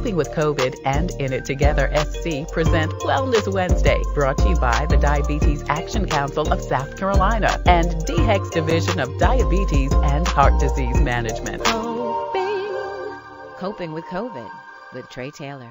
Coping with COVID and In It Together SC present Wellness Wednesday, brought to you by the Diabetes Action Council of South Carolina and DHEC's Division of Diabetes and Heart Disease Management. Coping with COVID with Tre Tailor.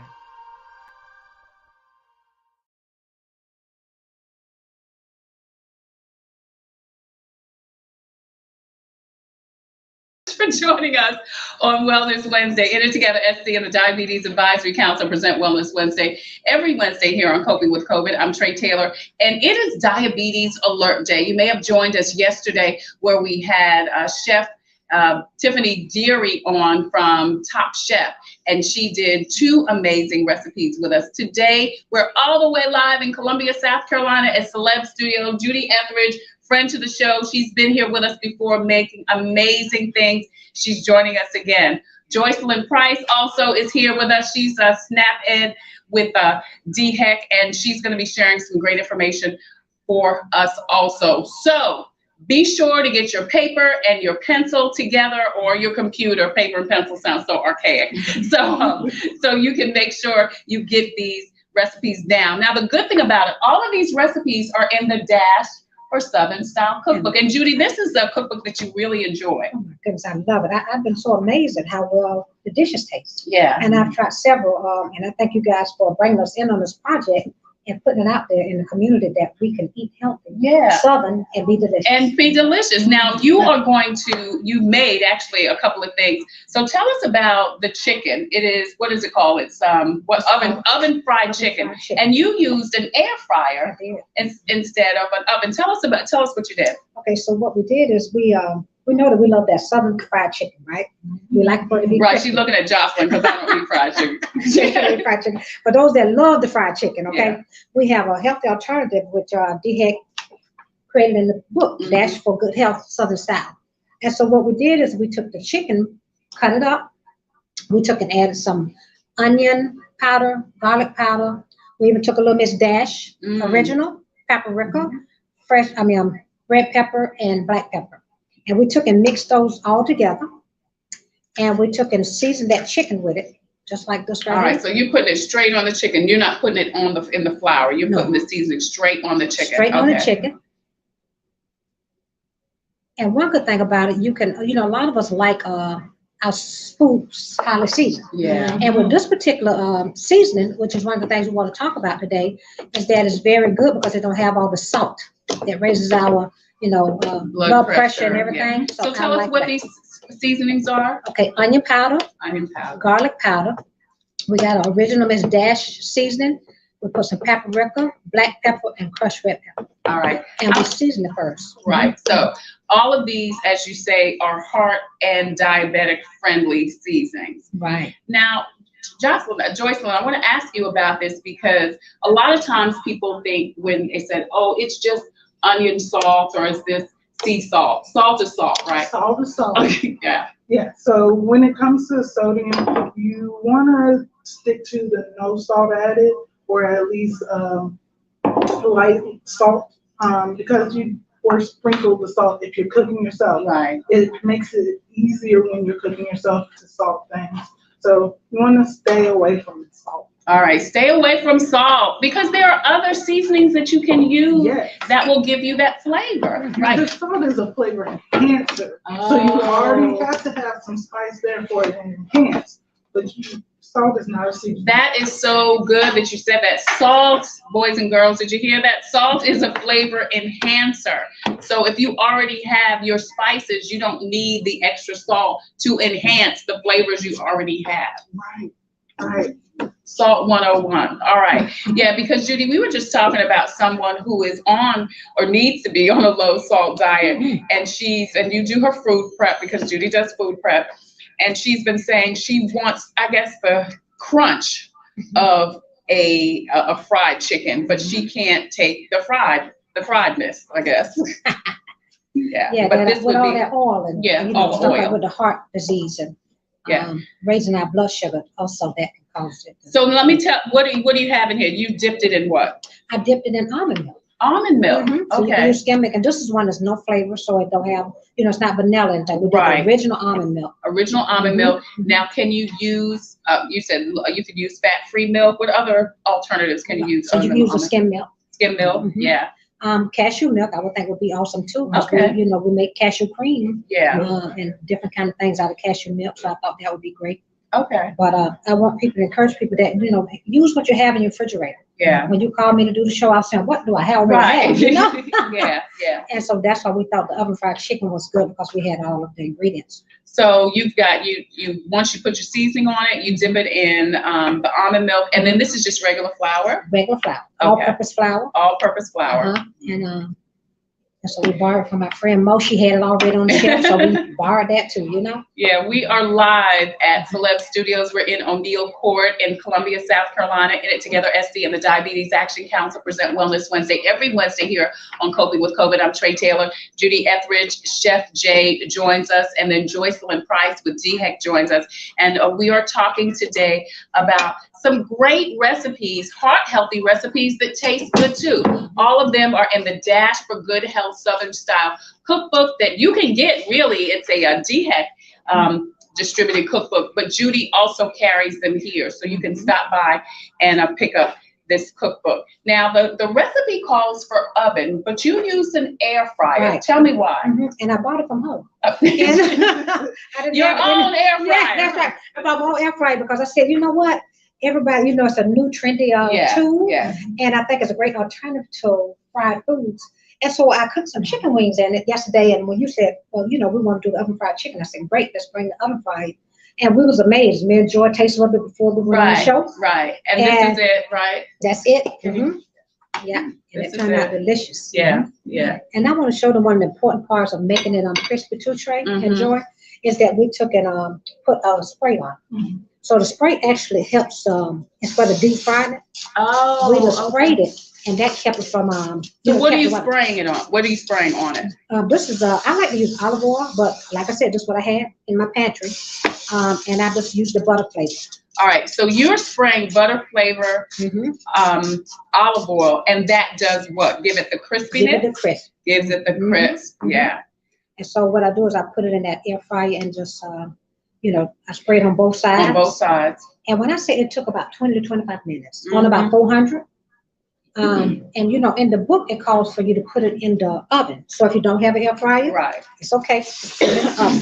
For joining us on Wellness Wednesday. In It Together SC and the Diabetes Advisory Council present Wellness Wednesday every Wednesday here on Coping with COVID. I'm Tre Tailor, and it is Diabetes Alert Day. You may have joined us yesterday where we had Chef Tiffany Deary on from Top Chef, and she did 2 amazing recipes with us. Today, we're all the way live in Columbia, South Carolina at Celeb Studio. Judi Etheridge, friend to the show. She's been here with us before making amazing things. She's joining us again. Joycelyn Price also is here with us. She's a Snap Ed with DHEC, and she's going to be sharing some great information for us also. So be sure to get your paper and your pencil together, or your computer. Paper and pencil sounds so archaic. So you can make sure you get these recipes down. Now, the good thing about it, all of these recipes are in the Dash or Southern Style Cookbook. And Judi, this is a cookbook that you really enjoy. Oh my goodness, I love it. I've been so amazed at how well the dishes taste. Yeah. And I've tried several, and I thank you guys for bringing us in on this project and putting it out there in the community that we can eat healthy, Southern, and be delicious. And be delicious. Now, you made actually a couple of things. So tell us about the chicken. It is, what is it called? It's oven fried chicken. And you used an air fryer instead of an oven. Tell us what you did. Okay, so what we did is we know that we love that Southern fried chicken, right? We like for it to be right. She's looking at Joycelyn because I don't eat fried chicken. Fried chicken. For those that love the fried chicken, okay, we have a healthy alternative which DHEC created in the book, Dash for Good Health, Southern Style. And so what we did is we took the chicken, cut it up. We took and added some onion powder, garlic powder. We even took a little Miss Dash original paprika, red pepper and black pepper. And we took and mixed those all together, and we took and seasoned that chicken with it, just like this right here. All right, so you're putting it straight on the chicken. You're not putting it in the flour. You're putting the seasoning straight on the chicken. Straight on the chicken. And one good thing about it, you can, a lot of us like our foods highly seasoned. Yeah. And with this particular seasoning, which is one of the things we want to talk about today, is that it's very good because it don't have all the salt that raises our blood pressure and everything. Yeah. So tell us what these seasonings are. Okay, onion powder, garlic powder. We got our original Miss Dash seasoning. We put some paprika, black pepper, and crushed red pepper. All right. And we season it first. Right. So all of these, as you say, are heart and diabetic friendly seasonings. Right. Now, Joycelyn, I want to ask you about this because a lot of times people think when they said, oh, it's just onion salt, or is this sea salt? Salt is salt, right? Salt is salt. Yeah. Yeah. So when it comes to sodium, you want to stick to the no salt added, or at least light salt, because or sprinkle the salt if you're cooking yourself. Right. It makes it easier when you're cooking yourself to salt things. So you want to stay away from the salt. All right, stay away from salt because there are other seasonings that you can use that will give you that flavor. Right. The salt is a flavor enhancer. So you already have to have some spice there for it to enhance. But salt is not a seasoning. That is so good that you said that. Salt, boys and girls, did you hear that? Salt is a flavor enhancer. So if you already have your spices, you don't need the extra salt to enhance the flavors you already have. Right. Right. Salt 101. All right. Yeah, because Judi, we were just talking about someone who is on or needs to be on a low salt diet. And you do her food prep because Judi does food prep. And she's been saying she wants, I guess, the crunch of a fried chicken, but she can't take the friedness, I guess. Yeah, but this with all that oil and all stuff oil. like with the heart disease and raising our blood sugar, also that can cause it. So let me tell, what do you have in here? You dipped it in what? I dipped it in almond milk. Almond milk. So you can Okay. use skim milk, and this is one that's no flavor, so it don't have, it's not vanilla and we did Right. the original almond milk. Original almond milk. Now, can you use? You said you could use fat-free milk. What other alternatives can you use? So you other can than use the almond? skim milk. Skim milk. Mhm. Yeah. Cashew milk, I would think would be awesome too. 'Cause Okay. we make cashew cream Yeah. and different kind of things out of cashew milk. So I thought that would be great. Okay. But I want people to encourage people that use what you have in your refrigerator. Yeah. When you call me to do the show, I was saying, what do I have already Right. have? You know? Yeah. Yeah. And so that's why we thought the oven fried chicken was good because we had all of the ingredients. So you've got you once you put your seasoning on it, you dip it in the almond milk, and then this is just regular flour, Regular flour, Okay. all-purpose flour. all-purpose flour. Uh-huh. And so we borrowed from my friend Mo. She had it already on the shelf, so we borrowed that too, Yeah, we are live at Celeb Studios. We're in O'Neill Court in Columbia, South Carolina. In It Together SC and the Diabetes Action Council present Wellness Wednesday every Wednesday here on Coping with COVID. I'm Tre Tailor. Judi Etheridge, Chef Jay joins us, and then Joycelyn Price with DHEC joins us. And we are talking today about some great recipes, heart-healthy recipes that taste good too. All of them are in the Dash for Good Health Southern Style cookbook that you can get. Really, it's a DHEC distributed cookbook, but Judi also carries them here, so you can stop by and pick up this cookbook. Now, the recipe calls for oven, but you used an air fryer. Right. Tell me why. And I bought it from home. Your own air fryer. Yeah, that's right. I bought my own air fryer because I said, you know what? Everybody, it's a new trendy tool. Yeah. And I think it's a great alternative to fried foods. And so I cooked some chicken wings in it yesterday. And when you said, well, we want to do the oven fried chicken, I said, great, let's bring the oven fried. And we was amazed. Me and Joy tasted a little bit before we went on the show. Right. And this is it, right? That's it. Yeah. And This it turned out is delicious. Yeah. Yeah. And I want to show them one of the important parts of making it crispy too, Tre and Joy, is that we took and put a spray on. So the spray actually helps instead of deep frying it. Oh, We just sprayed it, and that kept it from So what are you spraying it on? What are you spraying on it? This is I like to use olive oil, but like I said, this is what I had in my pantry, and I just used the butter flavor. All right, so you're spraying butter flavor, olive oil, and that does what? Give it the crispiness? Give it the crisp. Gives it the crisp, yeah. And so what I do is I put it in that air fryer and just I spray it on both sides. On both sides. And when I say it took about 20 to 25 minutes on about 400. And in the book it calls for you to put it in the oven. So if you don't have an air fryer, Right. it's okay. Put it in the oven.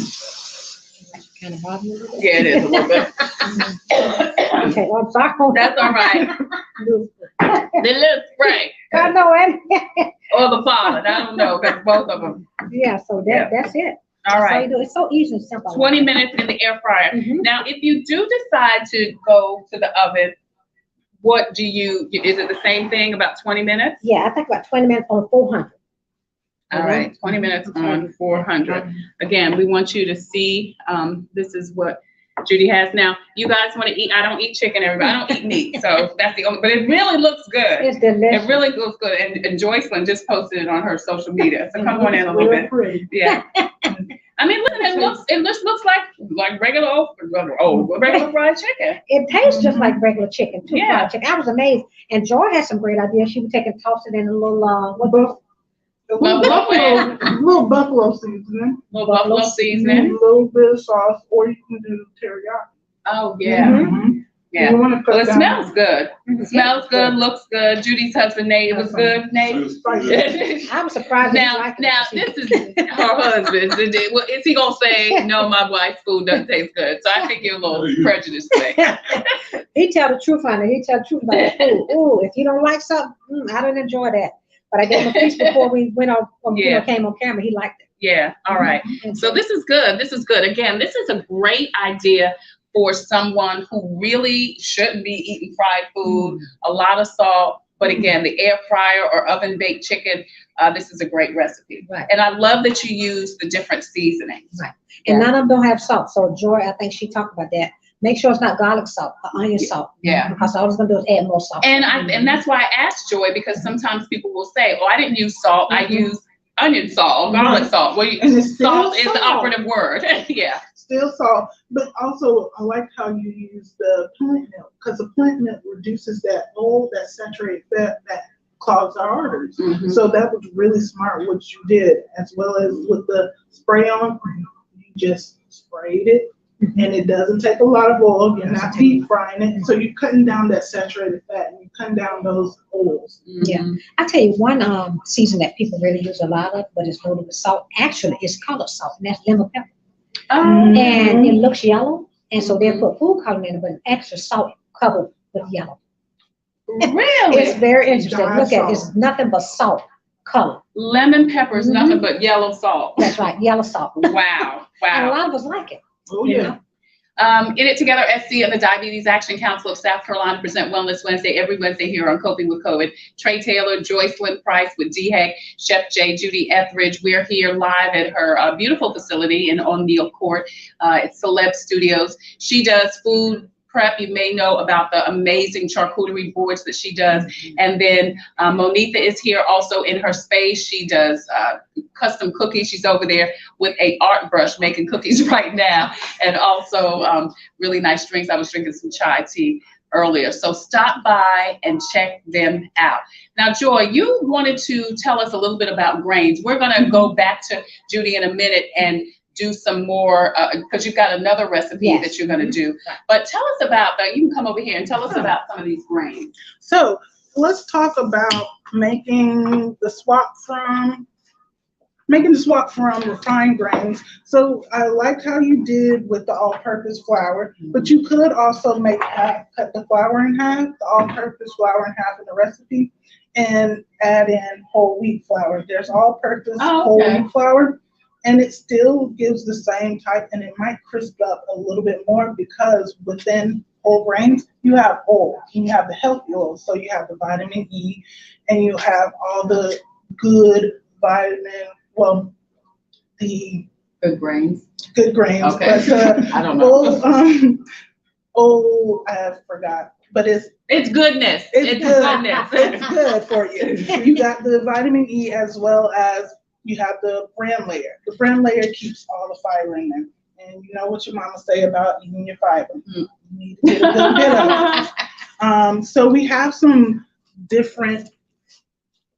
Kind of bother you a little bit. Yeah, it is a little bit. Okay, well, I'm sorry. That's all right. The little spray. I know it. Or the pollen, I don't know, because both of them. Yeah, so that's it. All That's right. how you do it. It's so easy and simple. 20 minutes in the air fryer. Now, if you do decide to go to the oven, what do you, is it the same thing, about 20 minutes? Yeah, I think about 20 minutes on 400. All right, 20 minutes on 400. Again, we want you to see, this is what Judi has. Now, you guys want to eat, I don't eat chicken, everybody. I don't eat meat, so that's the only, but it really looks good. It's delicious. It really looks good. And Joycelyn just posted it on her social media. So come on in a little bit. Pretty. Yeah. I mean, look, it just looks like regular fried chicken. It tastes just like regular chicken, too. Yeah. Fried chicken. I was amazed. And Joy had some great ideas. She would take and toss it in a little, Little buffalo seasoning, Little buffalo seasoning. a little bit of sauce, or you can do teriyaki. Oh, yeah. Yeah. You want to Well, it cut smells good. It smells good, looks good. Judy's husband, Nate, it was good, Nate. I was surprised. Now, this is her husband. Well, is he gonna say, no, my wife's food doesn't taste good? So I think you're a little prejudiced today. He tell the truth on it. He tell the truth about the food. Ooh, if you don't like something, I don't enjoy that. But I gave him a piece before we went on, came on camera. He liked it. Yeah, all right. So this is good. This is good. Again, this is a great idea for someone who really shouldn't be eating fried food, a lot of salt. But again, the air fryer or oven baked chicken, this is a great recipe. Right. And I love that you use the different seasonings. Right. And none of them don't have salt. So Joy, I think she talked about that. Make sure it's not garlic salt or onion salt. Yeah. Because all it's gonna do is add more salt. And that's why I asked Joy, because sometimes people will say, oh, I didn't use salt, I used onion salt or garlic salt. Well, And it's still salt is the salt. operative word. Yeah. Still salt, but also I like how you use the plant milk, because the plant milk reduces that oil, that saturated fat, that clogs our arteries. Mhm. So that was really smart what you did, as well as with the spray on. You just sprayed it, and it doesn't take a lot of oil. You're not deep frying it, so you're cutting down that saturated fat, and you're cutting down those oils. Yeah. I tell you one season that people really use a lot of, but it's loaded with salt. Actually, it's colored salt, and that's lemon pepper. Oh. And it looks yellow, and so they put food coloring in it, but extra salt covered with yellow. Really? It's very interesting. Dark Look at it. salt. It's nothing but salt color. Lemon pepper is nothing but yellow salt. That's right, yellow salt. Wow. And a Wow. lot of us like it. Oh you yeah. know? In It Together SC and the Diabetes Action Council of South Carolina present Wellness Wednesday every Wednesday here on Coping with COVID. Tre Tailor, Joycelyn Price with DHEC, Chef J, Judi Etheridge. We're here live at her beautiful facility in O'Neill Court. It's Celeb Studios. She does food prep. You may know about the amazing charcuterie boards that she does. And then Monitha is here also in her space. She does custom cookies. She's over there with a art brush making cookies right now. And also really nice drinks. I was drinking some chai tea earlier. So stop by and check them out. Now, Joy, you wanted to tell us a little bit about grains. We're going to go back to Judi in a minute and do some more, because you've got another recipe that you're going to do. But tell us about that. You can come over here and tell us about some of these grains. So let's talk about making the swap from refined grains. So I liked how you did with the all-purpose flour, but you could also cut the flour in half, the all-purpose flour in half in the recipe, and add in whole wheat flour. There's all-purpose whole wheat flour, and it still gives the same type, and it might crisp up a little bit more because within whole grains, you have oil, and you have the healthy oils. So you have the vitamin E, and you have all the good the Good grains. good grains. Okay. But I don't know. I forgot. But it's Goodness. It's It's good. goodness. it's good for you. You got the vitamin E as well as you have the bran layer. The bran layer keeps all the fiber in there. And you know what your mama say about eating your fiber. You need to get a good bit of it. So we have some different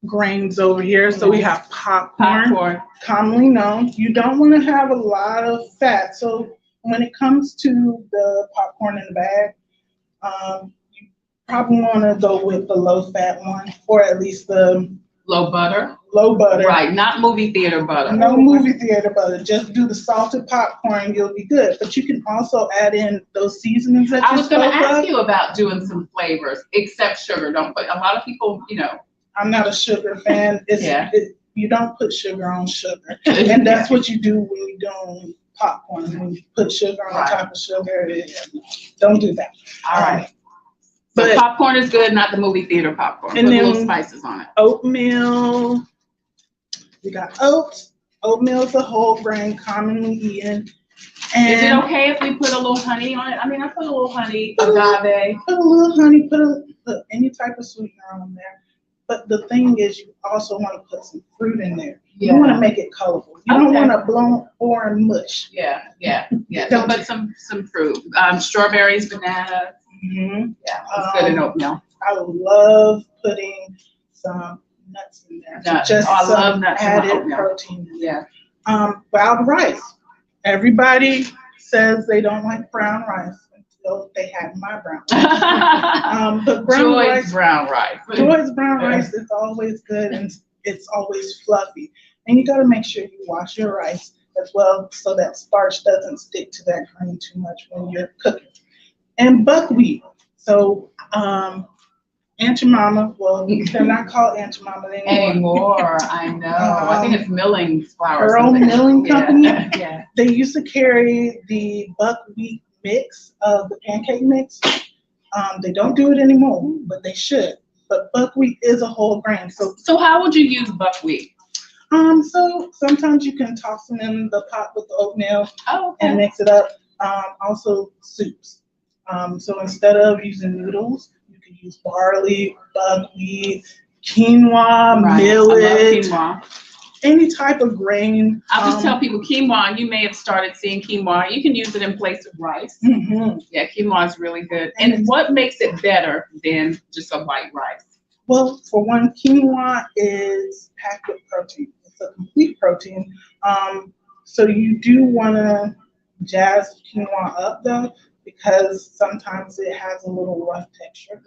grains over here. So we have popcorn, commonly known. You don't want to have a lot of fat. So when it comes to the popcorn in the bag, you probably want to go with the low fat one, or at least the Low butter. Right, not movie theater butter. No movie theater butter. Just do the salted popcorn. You'll be good. But you can also add in those seasonings that I you was going to spoke ask of. you about doing some flavors, except sugar. Don't put. A lot of people, I'm not a sugar fan. You don't put sugar on sugar, and that's what you do when you're doing popcorn. When you put sugar on top of sugar, don't do that. All right. So But popcorn is good, not the movie theater popcorn. And Put then little spices on it. Oatmeal. We got oats. Oatmeal is a whole grain commonly eaten. And Is it okay if we put a little honey on it? I mean, I put a little honey, agave. Put a little honey, put any type of sweetener on there. But the thing is, you also want to put some fruit in there. You want to make it colorful. You don't want to boring mush. Yeah. So put some fruit. Strawberries, bananas. Mm-hmm. Yeah, it's good in oatmeal. I love putting some nuts in there. Nuts. Just I some love nuts in my added oatmeal. protein. Yeah. Wild rice. Everybody says they don't like brown rice until they have my brown rice. But Joy's brown rice. Joy's brown rice is always good, and it's always fluffy. And you got to make sure you wash your rice as well so that starch doesn't stick to that grain too much when you're cooking. And buckwheat. So Aunt Jemima, well, they're not called Aunt Jemima anymore. I know. I think it's milling flour. Her own milling company. Yeah. They used to carry the buckwheat mix of the pancake mix. They don't do it anymore, but they should. But buckwheat is a whole grain. So how would you use buckwheat? So sometimes you can toss them in the pot with the oatmeal okay. and mix it up. Also soups. So instead of using noodles, you can use barley, buckwheat, quinoa, millet, quinoa. Any type of grain. I'll just tell people quinoa. You may have started seeing quinoa. You can use it in place of rice. Mm-hmm. Yeah, quinoa is really good. And what makes it better than just a white rice? Well, for one, quinoa is packed with protein. It's a complete protein. So you do want to jazz quinoa up though, because sometimes it has a little rough texture.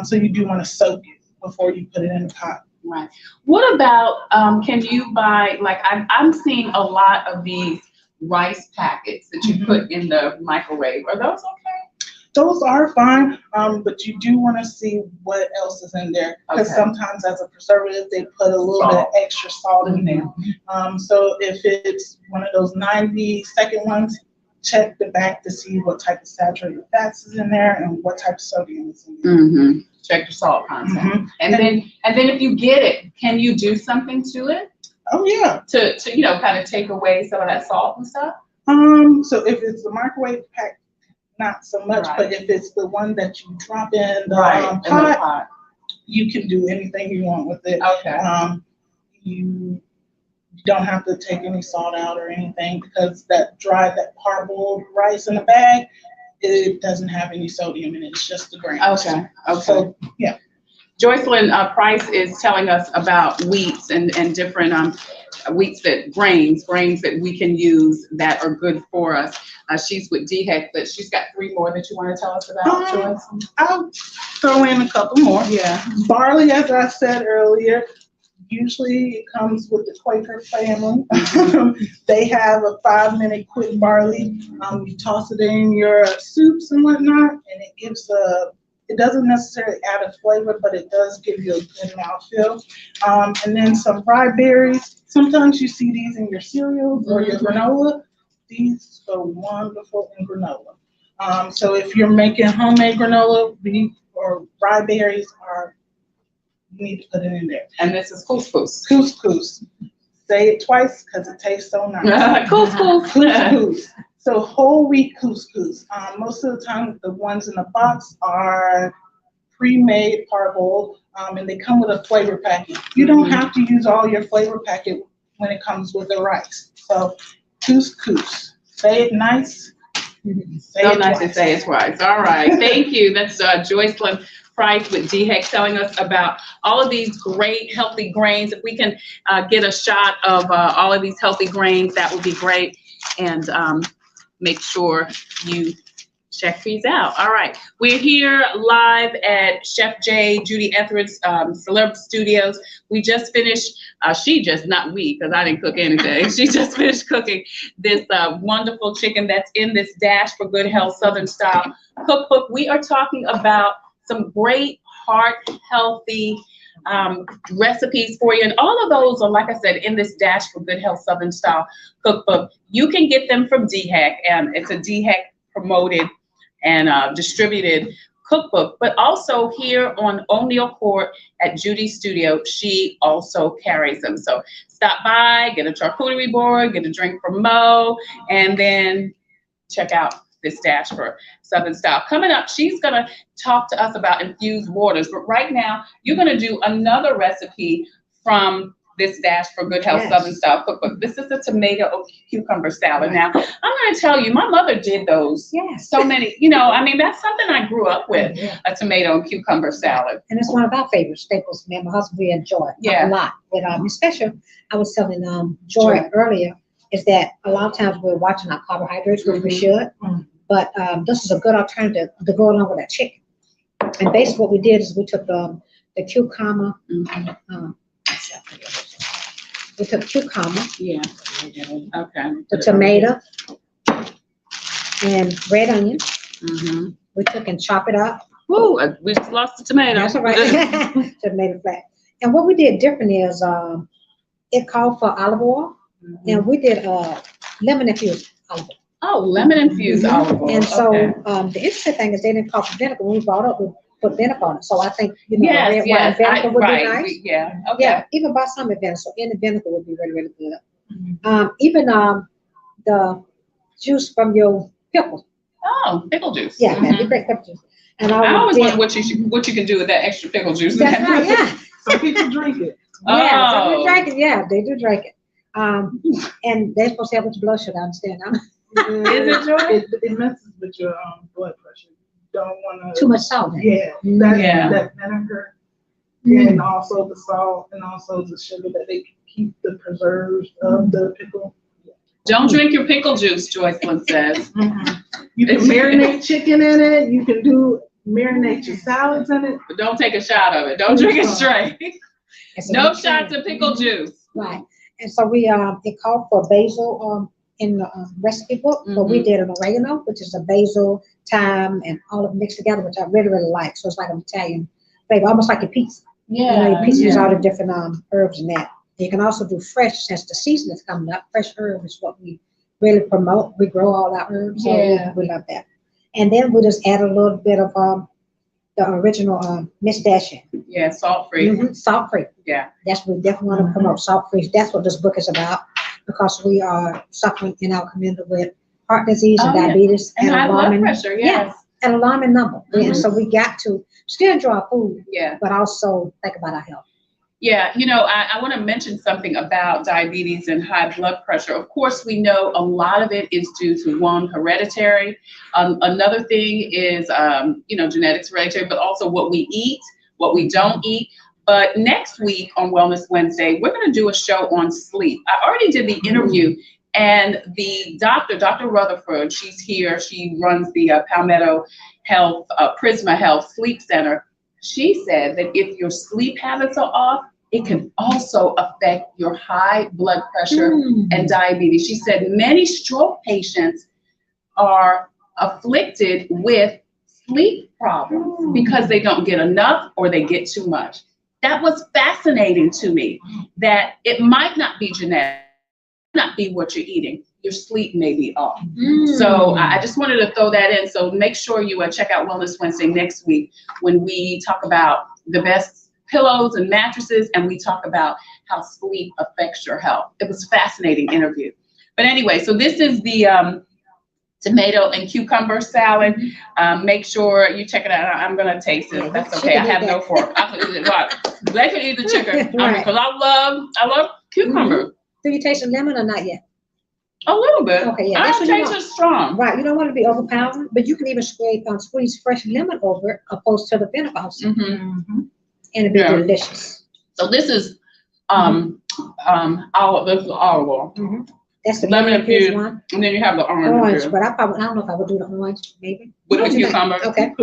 So you do want to soak it before you put it in the pot. Right. What about, can you buy, like I'm seeing a lot of these rice packets that you put in the microwave. Are those okay? Those are fine, but you do want to see what else is in there, because sometimes as a preservative, they put a little bit of extra salt in there. So if it's one of those 90-second ones, check the back to see what type of saturated fats is in there and what type of sodium is in there. Check the salt content. And then if you get it, can you do something to it? Oh yeah. To you know, kind of take away some of that salt and stuff? So if it's the microwave pack, not so much, but if it's the one that you drop in the pot, you can do anything you want with it. You don't have to take any salt out or anything, because that parboiled rice in the bag, it doesn't have any sodium in it. It's just the grains. So, yeah. Joycelyn Price is telling us about wheats and different wheats grains that we can use that are good for us. She's with DHEC, but she's got 3 more that you want to tell us about, Joycelyn? I'll throw in a couple more. Yeah. Barley, as I said earlier, usually it comes with the Quaker family. They have a 5-minute quick barley. You toss it in your soups and whatnot, and it gives it doesn't necessarily add a flavor, but it does give you a good mouthfeel. And then some rye berries. Sometimes you see these in your cereals or your granola. These are wonderful in granola. So if you're making homemade granola, rye berries you need to put it in there. And this is couscous. Couscous. Say it twice because it tastes so nice. Couscous. Couscous. So whole wheat couscous. Most of the time, the ones in the box are pre-made parboiled, and they come with a flavor packet. You don't have to use all your flavor packet when it comes with the rice. So couscous. Say it nice. So nice to say it twice. All right. Thank you. That's Joycelyn Price with DHEC telling us about all of these great healthy grains. If we can get a shot of all of these healthy grains, that would be great. And make sure you check these out. All right, we're here live at Chef J, Judi Etheridge, Celeb Studios. We just finished, not we, because I didn't cook anything. She just finished cooking this wonderful chicken that's in this Dash for Good Health Southern Style cookbook. We are talking about some great heart healthy recipes for you, and all of those are, like I said, in this Dash for Good Health Southern Style cookbook. You can get them from DHEC, and it's a DHEC promoted and distributed cookbook, but also here on O'Neill Court at Judi Studio, she also carries them. So stop by, get a charcuterie board, get a drink from Mo, and then check out this Dash for Southern Style. Coming up, she's gonna talk to us about infused waters, but right now you're gonna do another recipe from this Dash for Good Health Southern Style cookbook. This is a tomato cucumber salad. Now, I'm going to tell you, my mother did those. So many, I mean, that's something I grew up with, a tomato and cucumber salad. And it's one of our favorite staples. Me and my husband, we enjoy it a lot. But especially, I was telling Joy earlier, is that a lot of times we're watching our carbohydrates, which we should, but this is a good alternative to go along with that chicken. And basically what we did is we took the cucumber, we took cucumber, the tomato, and red onion. We took and chop it up. Ooh, we just lost the tomato. That's all right. Tomato flat. And what we did different is it called for olive oil, and we did lemon infused olive oil. Oh, lemon infused olive oil. And so the interesting thing is they didn't call for vinegar. When we brought up, we put vinegar on it. So I think red wine vinegar would be nice. Yeah, even balsamic vinegar. So any vinegar would be really, really good. Even the juice from your pickle. Oh, pickle juice. Yeah, you break pickle juice. And I always wonder what you can do with that extra pickle juice. That's right. Yeah. Some people drink it. Yeah, some people drink it. Yeah, they do drink it. And they're supposed to help with your blood sugar. I understand. Is it, Joy? It messes with your blood pressure. Don't want to too much salt. That vinegar. and also the salt and also the sugar that they keep the preserves of the pickle. Don't drink your pickle juice, Joycelyn says. You can marinate chicken in it. You can marinate your salads in it. But don't take a shot of it. Don't drink it straight. No shots of pickle juice. Right. And so we it called for basil in the recipe book, but we did an oregano, which is a basil, thyme, and all of it mixed together, which I really, really like. So it's like an Italian flavor, almost like a pizza. Yeah. Your pizza use all the different herbs in that. You can also do fresh, since the season is coming up. Fresh herb is what we really promote. We grow all our herbs, so we love that. And then we just add a little bit of the original Miss Dashin. Yeah, salt-free. Salt-free. Yeah. That's what we definitely want to promote, salt-free. That's what this book is about, because we are suffering in our community with heart disease and diabetes. And high blood pressure, yes. An alarming number. And so we got to still enjoy our food, but also think about our health. Yeah, you know, I want to mention something about diabetes and high blood pressure. Of course, we know a lot of it is due to one, hereditary. Another thing is, you know, genetics, hereditary, but also what we eat, what we don't eat. But next week on Wellness Wednesday, we're going to do a show on sleep. I already did the interview, and the Dr. Rutherford, she's here. She runs the Palmetto Health, Prisma Health Sleep Center. She said that if your sleep habits are off, it can also affect your high blood pressure and diabetes. She said many stroke patients are afflicted with sleep problems because they don't get enough or they get too much. That was fascinating to me, that it might not be genetic, not be what you're eating. Your sleep may be off. So I just wanted to throw that in. So make sure you check out Wellness Wednesday next week when we talk about the best pillows and mattresses, and we talk about how sleep affects your health. It was a fascinating interview. But anyway, so this is the tomato and cucumber salad. Make sure you check it out. I'm going to taste it. That's okay. I have no fork. They can eat the chicken because I love cucumber. Do you taste the lemon or not yet? A little bit. Okay, yeah. I don't taste it strong. Right, you don't want to be overpowering, but you can even squeeze fresh lemon over it, opposed to the vinegar also. And it'd be delicious. So this is olive oil. That's the lemon infused one. And then you have the orange. But I don't know if I would do the orange, maybe. With the cucumber. Okay.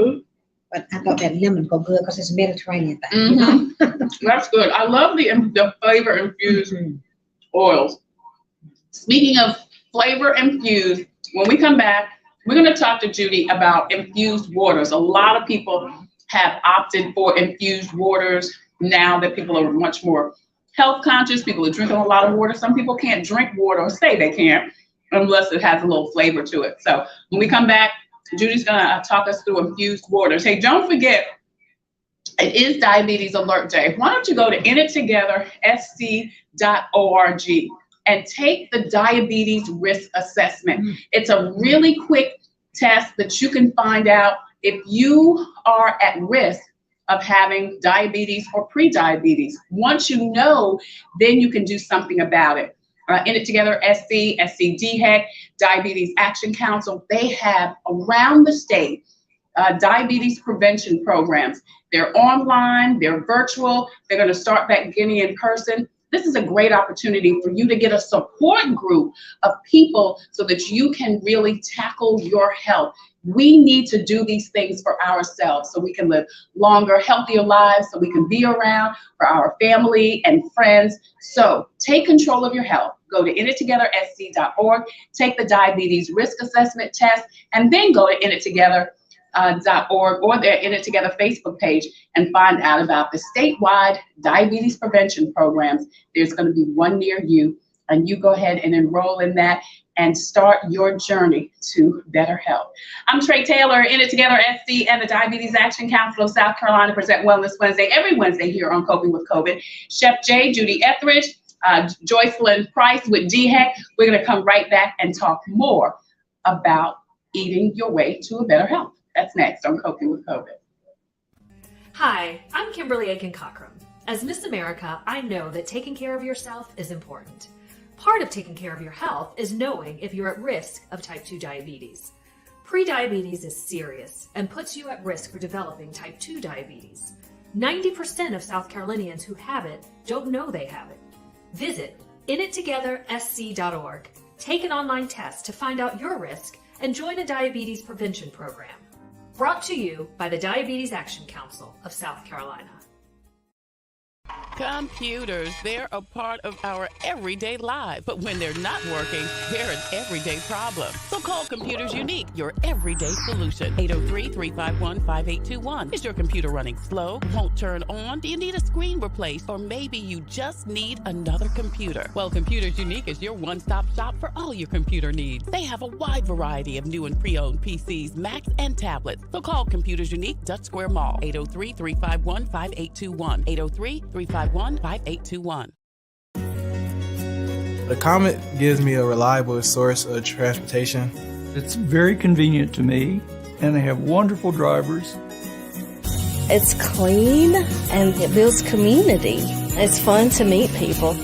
But I thought that lemon go good because it's a Mediterranean thing. You know? That's good. I love the flavor infused oils. Speaking of flavor infused, when we come back, we're going to talk to Judi about infused waters. A lot of people have opted for infused waters now that people are much more health conscious. People are drinking a lot of water. Some people can't drink water or say they can't unless it has a little flavor to it. So when we come back, Judi's going to talk us through infused waters. Hey, don't forget, it is Diabetes Alert Day. Why don't you go to inittogethersc.org and take the diabetes risk assessment. It's a really quick test that you can find out if you are at risk of having diabetes or pre-diabetes. Once you know, then you can do something about it. In It Together SC, DHEC, Diabetes Action Council, they have around the state diabetes prevention programs. They're online, they're virtual, they're going to start back beginning in person. This is a great opportunity for you to get a support group of people so that you can really tackle your health. We need to do these things for ourselves so we can live longer, healthier lives, so we can be around for our family and friends. So take control of your health. Go to inittogethersc.org, take the diabetes risk assessment test, and then go to inittogether.org or their In It Together Facebook page and find out about the statewide diabetes prevention programs. There's going to be one near you, and you go ahead and enroll in that and start your journey to better health. I'm Tre Tailor, In It Together SC, and the Diabetes Action Council of South Carolina present Wellness Wednesday every Wednesday here on Coping with COVID. Chef J, Judi Etheridge, Joycelyn Price with DHEC. We're going to come right back and talk more about eating your way to a better health. That's next on Coping with COVID. Hi, I'm Kimberly Aiken-Cochran. As Miss America, I know that taking care of yourself is important. Part of taking care of your health is knowing if you're at risk of type 2 diabetes. Prediabetes is serious and puts you at risk for developing type 2 diabetes. 90% of South Carolinians who have it don't know they have it. Visit inittogethersc.org. Take an online test to find out your risk and join a diabetes prevention program. Brought to you by the Diabetes Action Council of South Carolina. Computers, they're a part of our everyday life, but when they're not working, they're an everyday problem. So call Computers Unique, your everyday solution. 803-351-5821. Is your computer running slow? Won't turn on? Do you need a screen replaced? Or maybe you just need another computer? Well, Computers Unique is your one-stop shop for all your computer needs. They have a wide variety of new and pre-owned PCs, Macs, and tablets. So call Computers Unique, Dutch Square Mall. 803-351-5821. 803-351-5821. The Comet gives me a reliable source of transportation. It's very convenient to me, and they have wonderful drivers. It's clean, and it builds community. It's fun to meet people.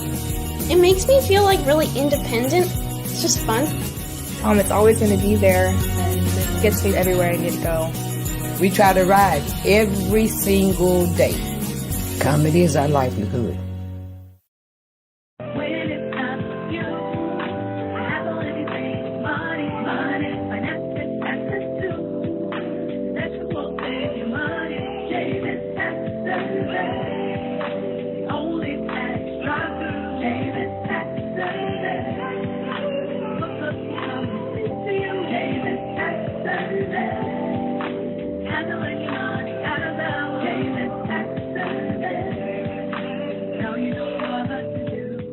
It makes me feel like really independent. It's just fun. It's always going to be there, and it gets me everywhere I need to go. We try to ride every single day. Comedy is our livelihood.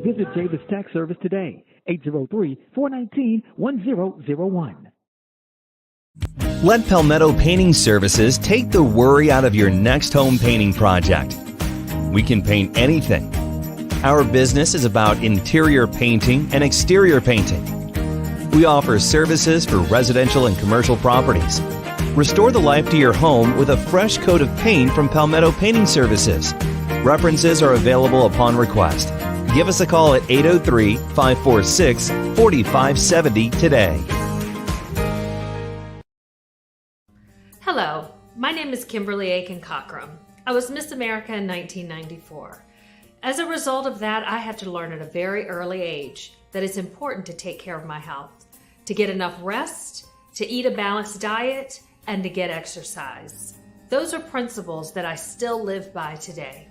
Visit Davis Tax Service today, 803-419-1001. Let Palmetto Painting Services take the worry out of your next home painting project. We can paint anything. Our business is about interior painting and exterior painting. We offer services for residential and commercial properties. Restore the life to your home with a fresh coat of paint from Palmetto Painting Services. References are available upon request. Give us a call at 803-546-4570 today. Hello, my name is Kimberly Aiken Cockrum. I was Miss America in 1994. As a result of that, I had to learn at a very early age that it's important to take care of my health, to get enough rest, to eat a balanced diet, and to get exercise. Those are principles that I still live by today.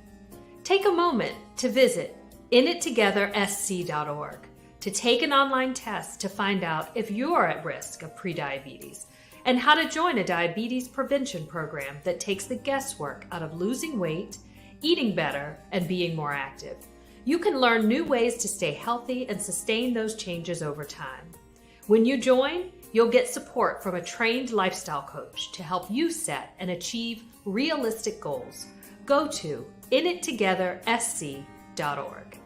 Take a moment to visit inittogethersc.org to take an online test to find out if you're at risk of prediabetes and how to join a diabetes prevention program that takes the guesswork out of losing weight, eating better, and being more active. You can learn new ways to stay healthy and sustain those changes over time. When you join, you'll get support from a trained lifestyle coach to help you set and achieve realistic goals. Go to inittogethersc.org.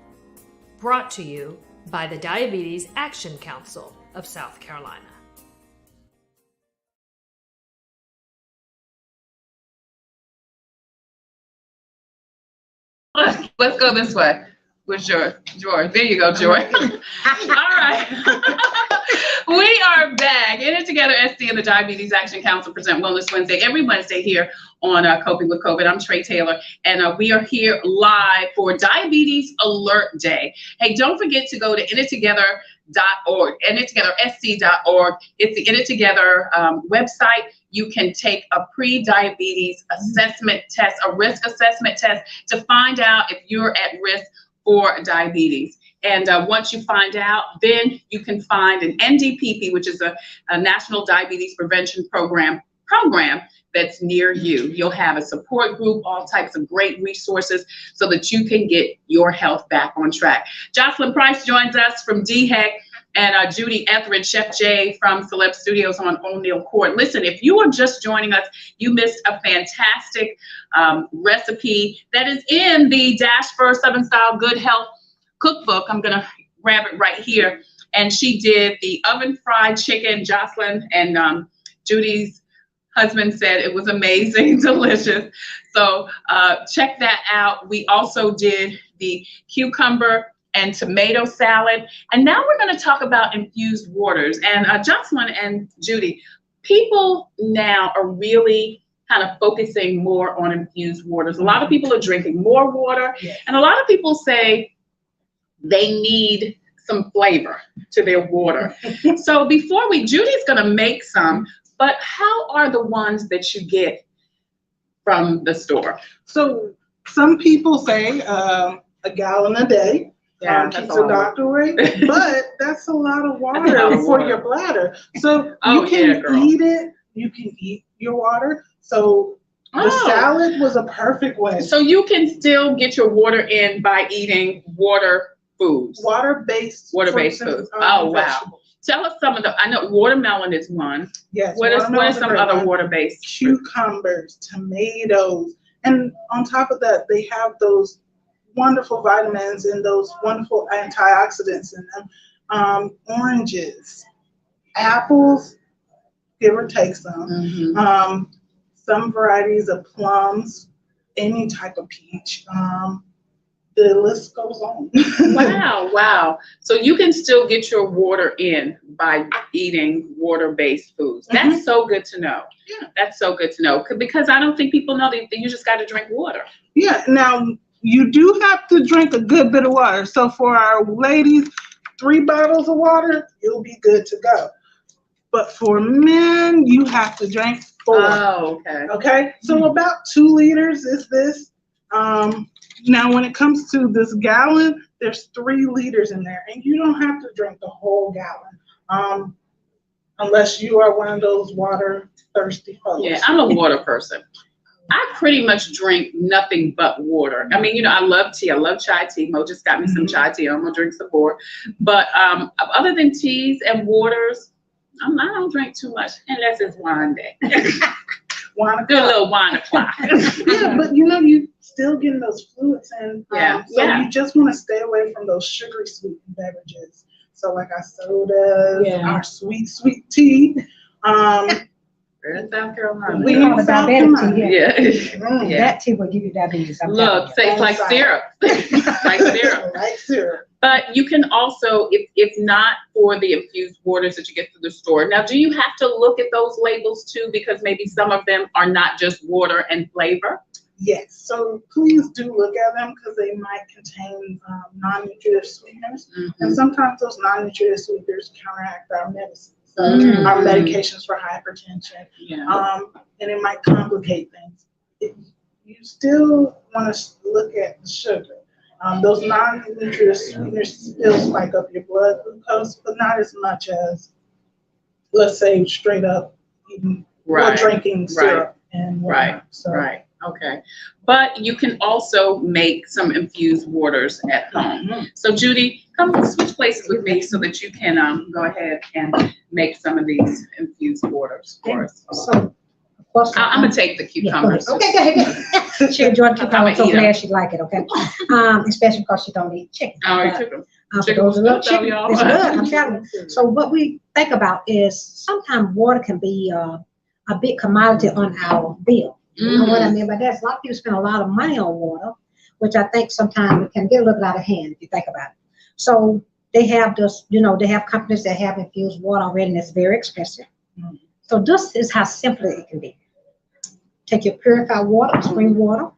Brought to you by the Diabetes Action Council of South Carolina. Let's go this way. Where's Joy? There you go, Joy. All right. We are back. In It Together SC and the Diabetes Action Council present Wellness Wednesday every Wednesday here on Coping with COVID. I'm Tre Tailor, and we are here live for Diabetes Alert Day. Hey, don't forget to go to inittogether.org, inittogethersc.org. It's the In It Together website. You can take a pre-diabetes assessment test, a risk assessment test to find out if you're at risk for diabetes. And once you find out, then you can find an NDPP, which is a National Diabetes Prevention Program that's near you. You'll have a support group, all types of great resources so that you can get your health back on track. Joycelyn Price joins us from DHEC, and Judi, Etheridge, Chef Jay from Celeb Studios on O'Neill Court. Listen, if you are just joining us, you missed a fantastic recipe that is in the Dash for Southern Style Good Health cookbook. I'm gonna grab it right here. And she did the oven fried chicken. Joycelyn and Judi's husband said it was amazing, delicious. So check that out. We also did the cucumber and tomato salad. And now we're going to talk about infused waters. And Joycelyn and Judi, people now are really kind of focusing more on infused waters. A lot of people are drinking more water, and a lot of people say they need some flavor to their water. So before Judy's gonna make some, but how are the ones that you get from the store? So some people say a gallon a day. Keeps a doctor away, but that's a lot of water for your bladder. So you can eat it. You can eat your water. So the salad was a perfect way. So you can still get your water in by eating water foods. Water-based foods. Oh, wow. Tell us some of them. I know watermelon is one. Yes. What are some other water-based? Cucumbers, tomatoes, and on top of that, they have those wonderful vitamins and those wonderful antioxidants in them. Oranges, apples, give or take some. Some varieties of plums, any type of peach. The list goes on. Wow. So you can still get your water in by eating water-based foods. That's so good to know. Yeah. That's so good to know, because I don't think people know that you just got to drink water. Yeah. Now, you do have to drink a good bit of water. So for our ladies, 3 bottles of water, you'll be good to go. But for men, you have to drink 4. Oh, okay. Okay. So about 2 liters is this. Now, when it comes to this gallon, there's 3 liters in there, and you don't have to drink the whole gallon, unless you are one of those water thirsty folks. Yeah, I'm a water person. I pretty much drink nothing but water. I mean, I love tea. I love chai tea. Mo just got me some chai tea. I'm gonna drink some more. But other than teas and waters, I don't drink too much unless it's wine day. Do a little wine o'clock. Yeah, but you still getting those fluids in. So you just want to stay away from those sugary sweetened beverages. So like our sodas, our sweet tea. We're in South Carolina. We call it diabetic tea. Yeah. That tea will give you diabetes. Look, it's like syrup. Like syrup. Like syrup. But you can also, if not for the infused waters that you get through the store. Now, do you have to look at those labels too? Because maybe some of them are not just water and flavor. Yes, so please do look at them because they might contain non-nutritive sweeteners. And sometimes those non-nutritive sweeteners counteract our medicine. So our medications for hypertension. And it might complicate things. You still want to look at the sugar. Those non-nutritive sweeteners still spike up your blood glucose, but not as much as, let's say, straight up eating or drinking syrup and whatnot. Okay. But you can also make some infused waters at home. So Judi, come switch places with me so that you can go ahead and make some of these infused waters for us. So, of course, I'm gonna take the cucumbers. Okay, go ahead. She enjoyed cucumbers. So glad she like it. Okay, especially because she don't eat chicken. Oh, you took them. Chicken was good, chicken. It's good. I'm telling you. So what we think about is sometimes water can be a big commodity on our bill. You know what I mean by that? A lot of people spend a lot of money on water, which I think sometimes it can get a little bit out of hand if you think about it. So they have this, they have companies that have infused water already, and it's very expensive. So this is how simple it can be. Take your purified water, spring water,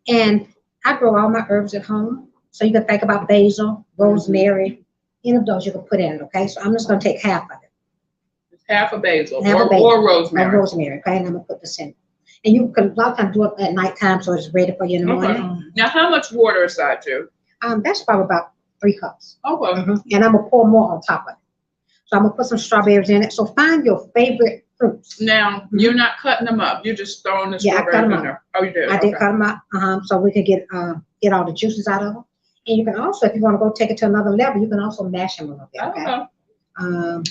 and I grow all my herbs at home. So you can think about basil, rosemary, any of those you can put in it, okay? So I'm just going to take half of it. Half a basil or rosemary. Or rosemary, okay? And I'm going to put this in. And you can a lot of times do it at nighttime so it's ready for you in the morning. Now, how much water is that, too? That's probably about 3 cups. Okay. And I'm going to pour more on top of it. So I'm going to put some strawberries in it. So find your favorite fruits. Now, you're not cutting them up. You're just throwing the strawberries in there. Oh, you did? I did cut them up so we can get all the juices out of them. And you can also, if you want to go take it to another level, you can also mash them a little bit, okay?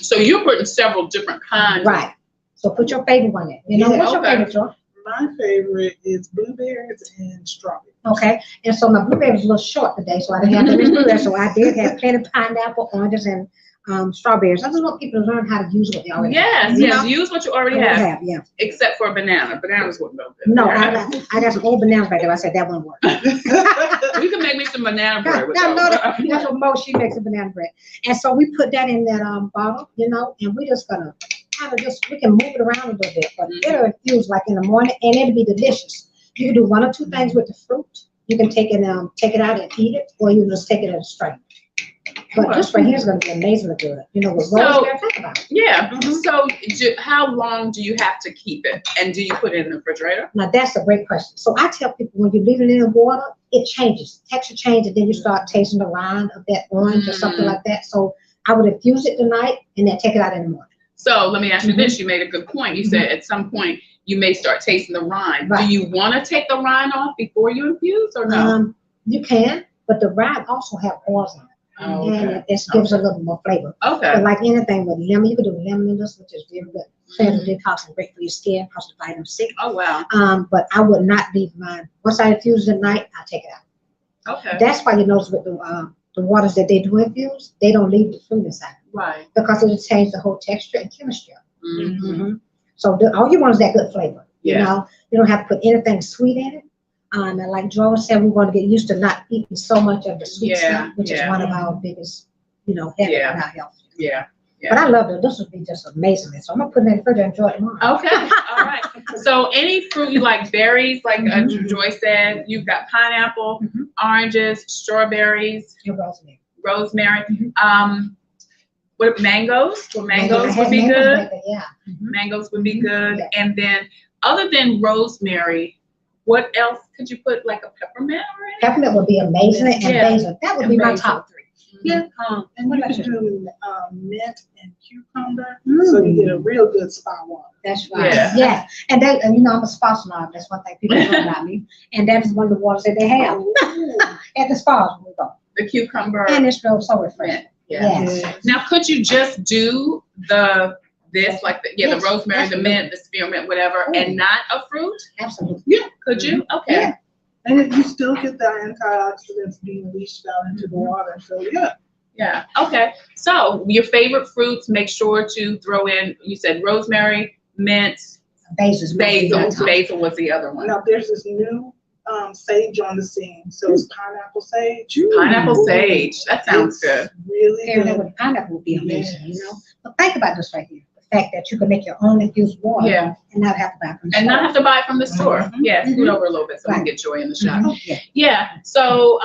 So you're putting several different kinds. Right. So put your favorite one in. What's your favorite, Joy? My favorite is blueberries and strawberries. Okay. And so my blueberry was a little short today, so I didn't have any blueberries. So I did have plenty of pineapple, oranges, and strawberries. I just want people to learn how to use what they already have. Yes. Use what you already have. Yeah. Except for a banana. Bananas wouldn't go good. No, I got some old bananas back there. I said that wouldn't work. You can make me some banana bread with that's what Mo, she makes a banana bread. And so we put that in that bottle, and we're just gonna kind of we can move it around a little bit, but it'll infuse like in the morning, and it'll be delicious. You can do one or two things with the fruit. You can take it out and eat it, or you can just take it as a straight. But this right here is going to be amazingly good. You know, with rosemary, think about it. Yeah. So how long do you have to keep it? And do you put it in the refrigerator? Now, that's a great question. So I tell people when you leave it in the water, it changes. Texture changes, and then you start tasting the rind of that orange or something like that. So I would infuse it tonight and then take it out in the morning. So let me ask you this. You made a good point. You said at some point you may start tasting the rind. Right. Do you want to take the rind off before you infuse or no? You can, but the rind also have oils in it. Oh, okay. And it gives a little more flavor. Okay. But like anything with lemon, you can do lemon in this, which is very good. Fans detox and great for your skin, because of vitamin C. Oh, wow. But I would not leave mine. Once I infuse it at night, I'll take it out. Okay. That's why you notice with the waters that they do infuse, they don't leave the fruit inside. Right. Because it'll change the whole texture and chemistry. So all you want is that good flavor. Yeah. You know, you don't have to put anything sweet in it. And like Joel said, we want to get used to not eating so much of the sweet stuff, which is one of our biggest, heavy in our health. Yeah. But I love it. This would be just amazing. So I'm going to put it in the fridge and enjoy it tomorrow. Okay. All right. So any fruit you like, berries, like Joy said, you've got pineapple, oranges, strawberries, rosemary. What mangoes? Well, mangoes would be good. Mangoes would be good. And then other than rosemary, what else could you put, like a peppermint or anything? Peppermint would be amazing, and basil. That would be my top 3. Yeah. And you can do mint and cucumber, so you get a real good spa water. That's right. Yeah. And I'm a spa snob. That's one thing people know about me. And that is one of the waters that they have at the spas when we go. The cucumber. And it's so refreshing. Yeah. Yes. Now, could you just do the rosemary, the mint, the spearmint, whatever, and not a fruit? Absolutely. Yeah. Could you? Okay. Yeah. And you still get the antioxidants being leached out into the water. So yeah. Yeah. Okay. So your favorite fruits, make sure to throw in, you said rosemary, mint, basil. Basil was the other one. Now there's this new sage on the scene. So it's pineapple sage. Pineapple sage. That sounds good. Really good. With pineapple would be amazing, But think about this right here. The fact that you can make your own infused water and not have to buy it from the store. And not have to buy it from the store. Yeah, scoot over a little bit so we can get Joy in the shop. Yeah. So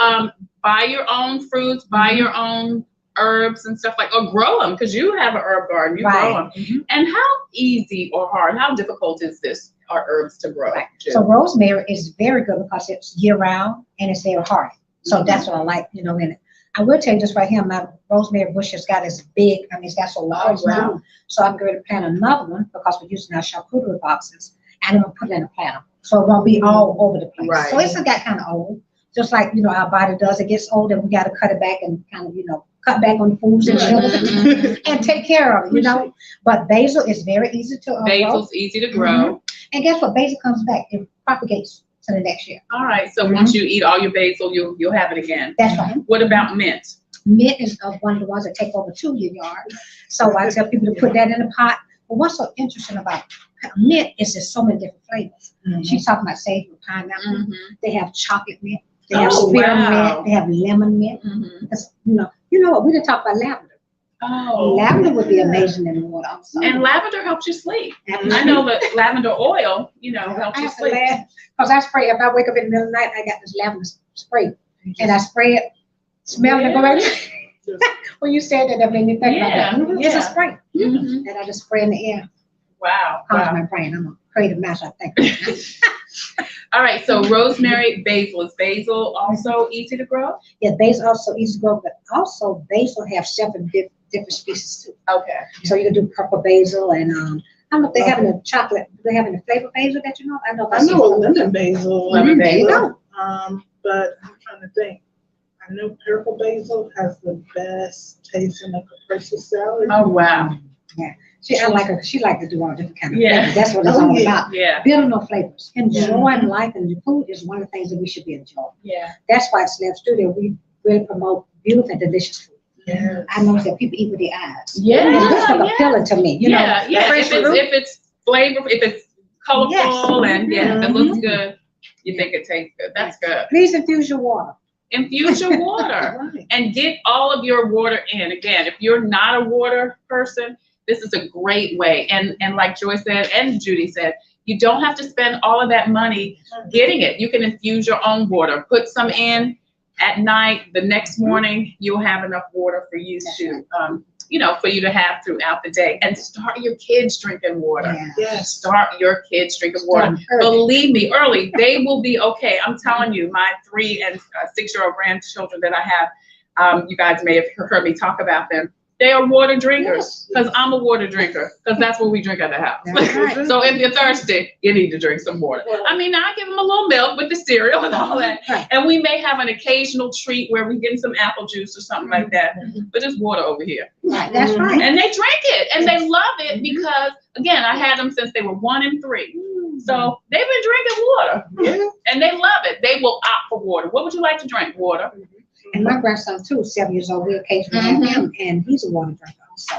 buy your own fruits, buy your own herbs and stuff or grow them, because you have an herb garden. You grow them. And how easy or hard, how difficult is this? Are herbs to grow? So rosemary is very good because it's year round and it's very hardy. So that's what I like, in it. I will tell you this right here, my rosemary bush has got as big, it's got so large now. So I'm going to plant another one because we're using our charcuterie boxes, and I'm going to put it in a planter. So it won't be all over the place. Right. So it's got kind of old, just like, our body does. It gets old and we got to cut it back and kind of, cut back on the foods and sugar and take care of it, But basil is very easy to grow. Basil's easy to grow. And guess what? Basil comes back. It propagates to the next year. All right. So once you eat all your basil, you'll have it again. That's right. What about mint? Mint is one of the ones that take over 2 your yard. So I tell people to put that in a pot. But what's so interesting about mint is there's so many different flavors. She's talking about sage with pineapple. They have chocolate mint. They have spearmint. They have lemon mint. Because, you know what? We didn't talk about lavender. Oh, lavender would be amazing in the water. And lavender helps you sleep. I know that lavender oil, helps you sleep. Because I spray, if I wake up in the middle of the night, I got this lavender spray. And I spray it, smell it, go right in. When you said that made me think about that. It's a spray. And I just spray in the air. Wow. Calms my brain. I'm a creative mouse, I think. All right, so rosemary, basil. Is basil also easy to grow? Yeah, basil also easy to grow, but also basil have 7 different species too. Okay. So you can do purple basil and I don't know if they have any chocolate. Do they have any flavor basil that you know? I know a lemon basil. Lemon basil. But I'm trying to think. I know purple basil has the best taste in a caprese salad. Oh wow. Yeah. She like to do all different kind of flavors. That's what it's all about. Yeah. Building no flavors. Enjoying life and food is one of the things that we should be enjoying. Yeah. That's why at Snap Studio we really promote beautiful and delicious food. Yeah. I notice that people eat with their eyes. Yeah. And this is appealing to me. Yeah. If it's flavor, if it's colorful and if it looks good, you think it tastes good. That's good. Please infuse your water. Infuse your water and get all of your water in. Again, if you're not a water person, this is a great way. And like Joy said and Judi said, you don't have to spend all of that money getting it. You can infuse your own water. Put some in at night. The next morning, you'll have enough water for you to, for you to have throughout the day. And start your kids drinking water. Yes. Start your kids drinking water. Believe me, early, they will be okay. I'm telling you, my 3 and 6-year-old grandchildren that I have, you guys may have heard me talk about them. They are water drinkers because I'm a water drinker because that's what we drink at the house. Right. So if you're thirsty, you need to drink some water. I mean, I give them a little milk with the cereal and all that. Right. And we may have an occasional treat where we get some apple juice or something like that. But there's water over here. Right. That's right. And they drink it and they love it because, again, I had them since they were 1 and 3. So they've been drinking water and they love it. They will opt for water. What would you like to drink? Water. And my grandson too, 7 years old, we occasionally have him, and he's a water drinker also.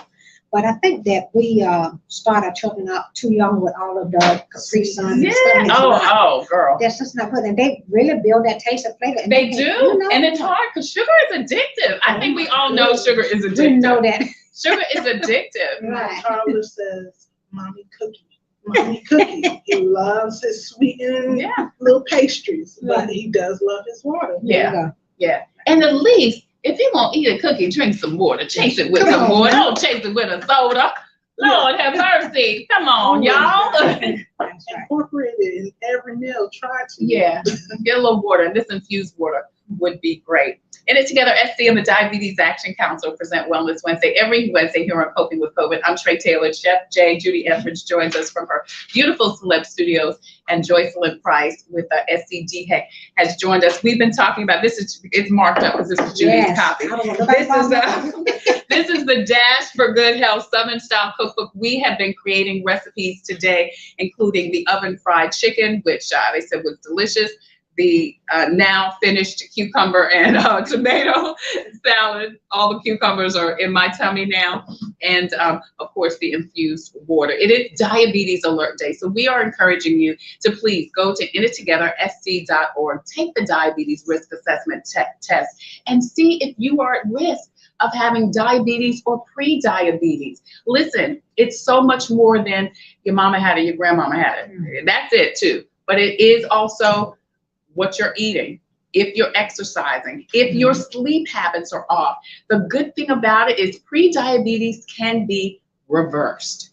But I think that we start our children out too young with all of the Capri Suns. Yeah. Oh, girl. That's just not good, and they really build that taste and flavor. They do, and it's hard because sugar is addictive. I think we all know sugar is addictive. We know that. Sugar is addictive. Right. Tyler says, "Mommy cookie." Mommy cookie. He loves his sweetened little pastries, but he does love his water. Yeah. And at least, if you won't eat a cookie, drink some water. Chase it with some water. Don't chase it with a soda. Lord have mercy. Come on, y'all. Incorporate it in every meal. Try to. Yeah. Get a little water. And this infused water would be great. In it together, SC and the Diabetes Action Council present Wellness Wednesday every Wednesday here on Coping with COVID. I'm Tre Tailor. Chef J. Judi Etheridge joins us from her beautiful Celeb Studios, and Joycelyn Price with SC DHEC has joined us. We've been talking about this. It's marked up because this is Judi's copy. This is the Dash for Good Health Southern Style Cookbook. We have been creating recipes today, including the oven fried chicken, which they said was delicious. The now finished cucumber and tomato salad. All the cucumbers are in my tummy now. And of course, the infused water. It is Diabetes Alert Day. So we are encouraging you to please go to inittogethersc.org, take the diabetes risk assessment test, and see if you are at risk of having diabetes or pre-diabetes. Listen, it's so much more than your mama had it, your grandmama had it. That's it too. But it is also what you're eating, if you're exercising, if your sleep habits are off. The good thing about it is pre-diabetes can be reversed,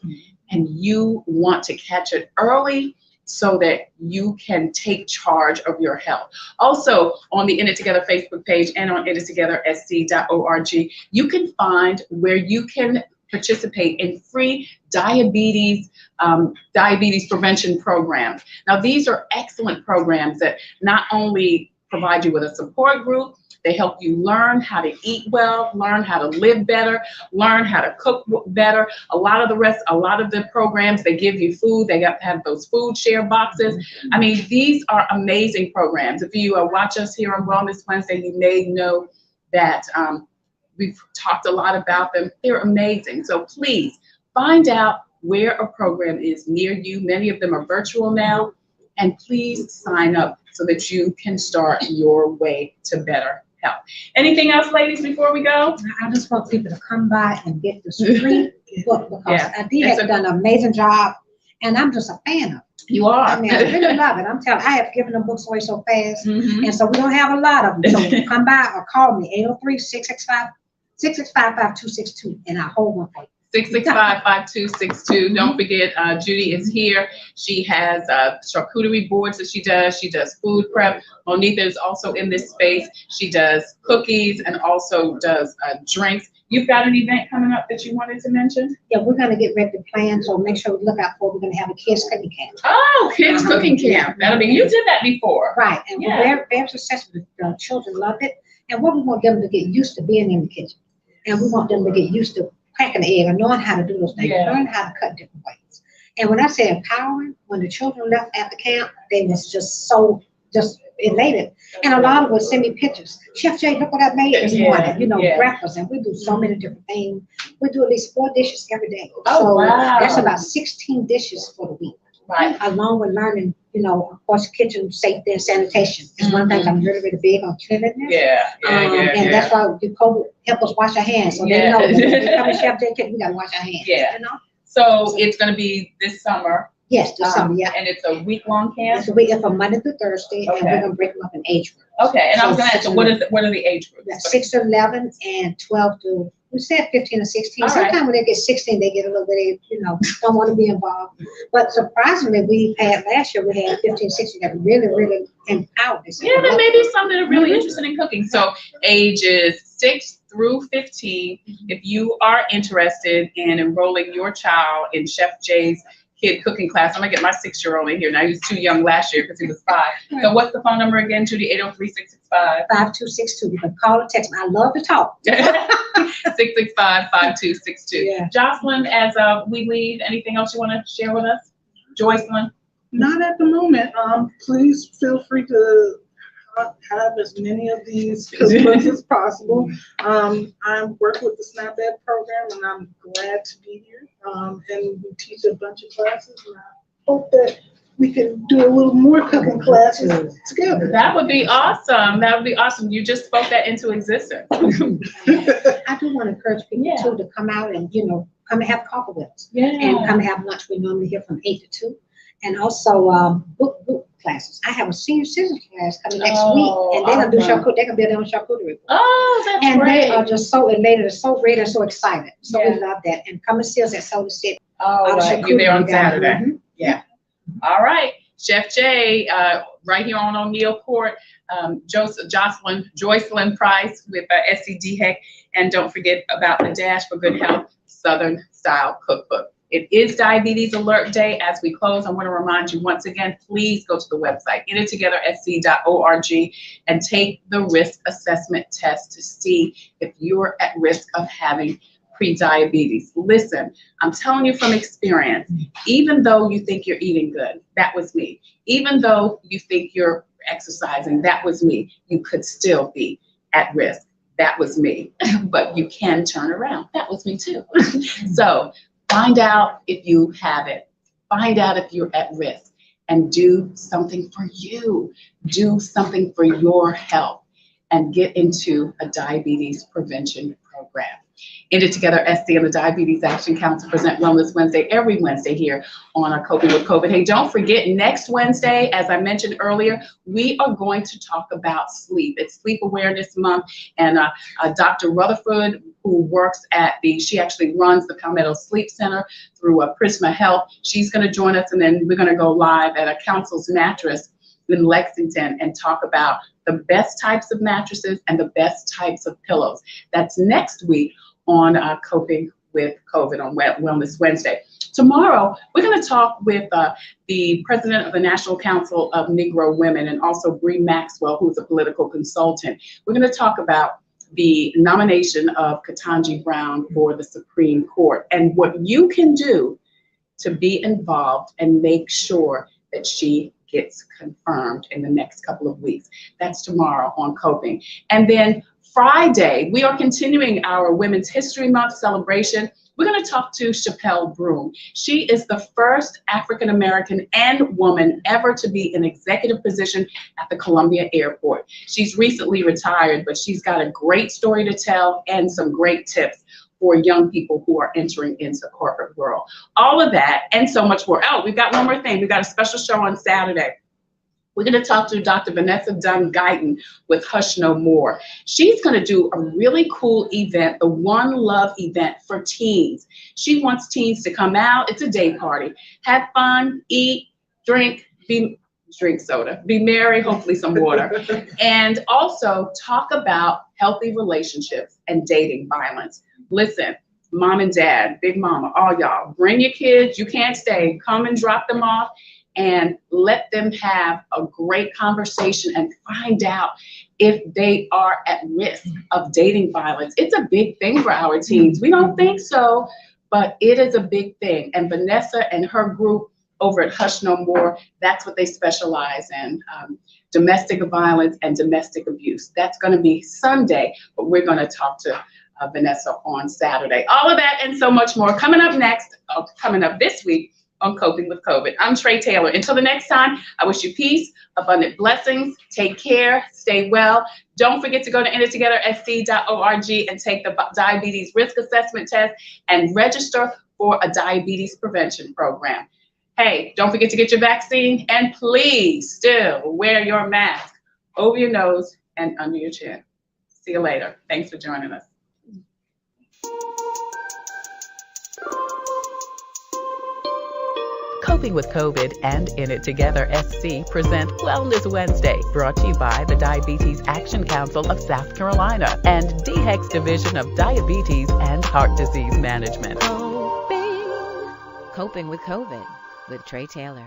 and you want to catch it early so that you can take charge of your health. Also, on the In It Together Facebook page and on inittogethersc.org, you can find where you can participate in free diabetes prevention programs. Now, these are excellent programs that not only provide you with a support group, they help you learn how to eat well, learn how to live better, learn how to cook better. A lot of the programs, they give you food. They have those food share boxes. I mean, these are amazing programs. If you watch us here on Wellness Wednesday, you may know that we've talked a lot about them. They're amazing. So please find out where a program is near you. Many of them are virtual now. And please sign up so that you can start your way to better health. Anything else, ladies, before we go? I just want people to come by and get this free book because Dee has done an amazing job, and I'm just a fan of it. You are. I mean, I really love it. I'm telling you, I have given them books away so fast, and so we don't have a lot of them. So come by or call me, 803-665-5262, and I'll hold one for you. 665-5262. Don't forget, Judi is here. She has charcuterie boards that she does. She does food prep. Monita is also in this space. She does cookies and also does drinks. You've got an event coming up that you wanted to mention? Yeah, we're going to get ready to plan, so make sure we look out for it. We're going to have a kids cooking camp. Oh, kids cooking camp. That'll be, you did that before. Right, and we're very, very successful. The children loved it. And what we want them to get used to being in the kitchen. And we want them to get used to cracking the egg and knowing how to do those things, learn how to cut different ways. And when I say empowering, when the children left at the camp, they was just elated. And a lot of them would send me pictures. Chef Jay, look what I made this morning. Breakfast, and we do so many different things. We do at least 4 dishes every day. Oh, so wow. That's about 16 dishes for the week. Right. Along with learning of course, kitchen safety and sanitation is one thing I'm really, really big on cleanliness. And that's why the COVID help us wash our hands. So they know that when we come to Chef J Kitchen, we gotta wash our hands. So it's gonna be this summer. Yes, this summer, And it's a week-long camp? It's a week from Monday through Thursday, and we're gonna break them up in age groups. Okay, and I was gonna ask, so what are the age groups? 6 to 11 and 12 to, we said 15 to 16. Sometimes when they get 16, they get a little bit, don't want to be involved. But surprisingly, last year, we had 15, 16 that really, really empowered us. Yeah, there may be some that are really interested in cooking. So ages 6 through 15, if you are interested in enrolling your child in Chef J's kid cooking class. I'm gonna get my 6-year-old in here. Now he was too young last year because he was 5. So what's the phone number again, Judi? 803-665. 5262. You can call or text me. I love to talk. 665-5262. Joycelyn, as we leave, anything else you want to share with us? Joycelyn? Not at the moment. Please feel free to have as many of these cookbooks as possible. I work with the Snap Ed program, and I'm glad to be here. And we teach a bunch of classes, and I hope that we can do a little more cooking classes together. That would be awesome. That would be awesome. You just spoke that into existence. I do want to encourage people too to come out and come and have coffee with us. And come and have lunch. We normally here from 8 to 2. And also book classes. I have a senior citizen class coming next week, and they're gonna do charcuterie. They're gonna be their own charcuterie. Oh, that's and great. They are just so elated, and so great, and so excited. So we love that. And come and see us at Soda City. Oh, right. You're there on Saturday. Yeah. All right, Chef J, right here on O'Neill Court. Joycelyn Price with SCDHEC, and don't forget about the Dash for Good Health Southern Style Cookbook. It is Diabetes Alert Day. As we close, I want to remind you once again, please go to the website, getittogethersc.org, and take the risk assessment test to see if you're at risk of having pre-diabetes. Listen, I'm telling you from experience, even though you think you're eating good, that was me. Even though you think you're exercising, that was me. You could still be at risk. That was me. But you can turn around. That was me too. So find out if you have it. Find out if you're at risk, and do something for you. Do something for your health, and get into a diabetes prevention program. Get It Together SC and the Diabetes Action Council present Wellness Wednesday every Wednesday here on Coping with COVID. Hey, don't forget, next Wednesday, as I mentioned earlier, we are going to talk about sleep. It's Sleep Awareness Month, and Dr. Rutherford, who works at she actually runs the Palmetto Sleep Center through Prisma Health. She's going to join us, and then we're going to go live at a Council's Mattress in Lexington and talk about the best types of mattresses and the best types of pillows. That's next week on Coping with COVID on Wellness Wednesday. Tomorrow, we're going to talk with the president of the National Council of Negro Women, and also Bree Maxwell, who's a political consultant. We're going to talk about the nomination of Ketanji Brown for the Supreme Court and what you can do to be involved and make sure that she gets confirmed in the next couple of weeks. That's tomorrow on Coping. And then Friday, we are continuing our Women's History Month celebration. We're going to talk to Chappelle Broom. She is the first African-American and woman ever to be in executive position at the Columbia Airport. She's recently retired, but she's got a great story to tell and some great tips for young people who are entering into the corporate world. All of that and so much more. Oh, we've got one more thing. We've got a special show on Saturday. We're going to talk to Dr. Vanessa Dunn-Guyton with Hush No More. She's going to do a really cool event, the One Love event for teens. She wants teens to come out. It's a day party. Have fun, eat, drink soda, be merry, hopefully some water, and also talk about healthy relationships and dating violence. Listen, mom and dad, big mama, all y'all, bring your kids. You can't stay. Come and drop them off, and let them have a great conversation and find out if they are at risk of dating violence. It's a big thing for our teens. We don't think so, but it is a big thing. And Vanessa and her group over at Hush No More, that's what they specialize in, domestic violence and domestic abuse. That's going to be Sunday, but we're going to talk to Vanessa on Saturday. All of that and so much more coming up next, coming up this week on Coping with COVID. I'm Tre Tailor. Until the next time, I wish you peace, abundant blessings. Take care. Stay well. Don't forget to go to endittogethersc.org and take the diabetes risk assessment test and register for a diabetes prevention program. Hey, don't forget to get your vaccine, and please still wear your mask over your nose and under your chin. See you later. Thanks for joining us. Coping with COVID and In It Together SC present Wellness Wednesday, brought to you by the Diabetes Action Council of South Carolina and DHEC's Division of Diabetes and Heart Disease Management. Coping with COVID with Tre Tailor.